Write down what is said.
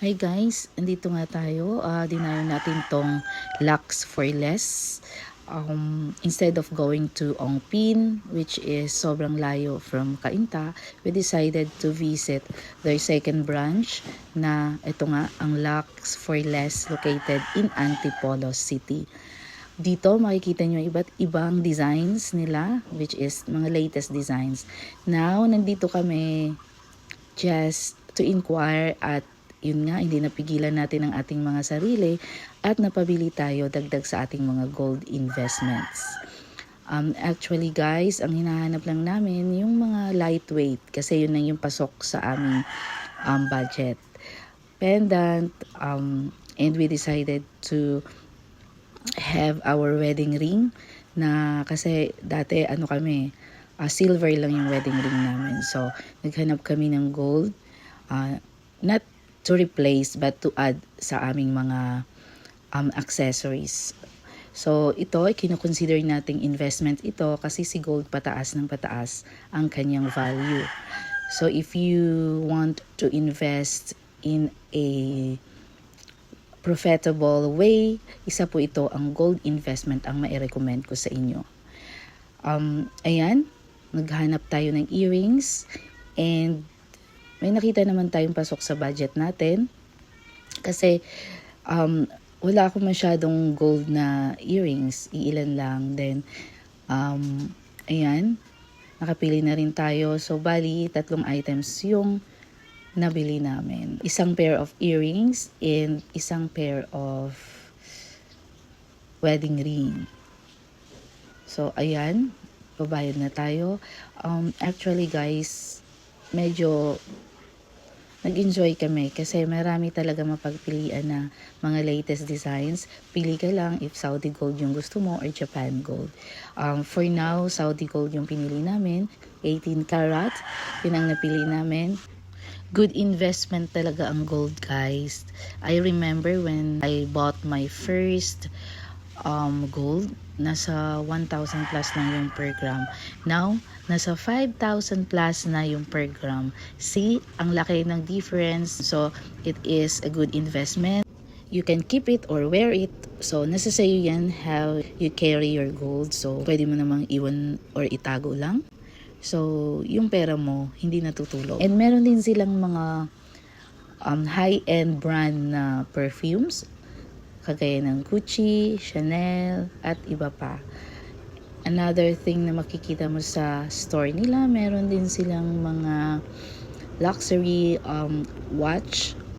Hi guys, andito nga tayo. Dinayo natin tong Lux for Less. Instead of going to Ongpin, which is sobrang layo from Cainta, we decided to visit their second branch na ito nga, ang Lux for Less located in Antipolo City. Dito makikita nyo iba't ibang designs nila, which is mga latest designs. Now, nandito kami just to inquire at yun nga, hindi napigilan natin ang ating mga sarili at napabili tayo dagdag sa ating mga gold investments. Actually guys, ang hinahanap lang namin yung mga lightweight kasi yun lang yung pasok sa aming budget. Pendant, and we decided to have our wedding ring na kasi dati silver lang yung wedding ring namin. So, naghanap kami ng gold, not to replace but to add sa aming mga accessories. So, ito ay kinoconsider nating investment ito kasi si gold pataas ng pataas ang kanyang value. So, if you want to invest in a profitable way, isa po ito ang gold investment ang mai-recommend ko sa inyo. Ayan, naghanap tayo ng earrings and may nakita naman tayong pasok sa budget natin kasi wala akong masyadong gold na earrings, iilan lang. Then ayan, nakapili na rin tayo. So bali, 3 items yung nabili namin. Isang pair of earrings and isang pair of wedding ring. So ayan, babayad na tayo. Actually guys, medyo nag-enjoy kami kasi marami talaga mapagpilian na mga latest designs. Pili ka lang if Saudi gold yung gusto mo or Japan gold. For now, Saudi gold yung pinili namin. 18 karat, yun ang napili namin. Good investment talaga ang gold guys. I remember when I bought my first gold, nasa 1,000 plus lang yung per gram. Now, nasa 5,000 plus na yung per gram. See, ang laki ng difference. So, it is a good investment. You can keep it or wear it. So, nasa sayo yan how you carry your gold. So, pwede mo namang iwan or itago lang. So, yung pera mo, hindi natutulog. And meron din silang mga high-end brand na perfumes kagaya ng Gucci, Chanel, at iba pa. Another thing na makikita mo sa store nila, meron din silang mga luxury watch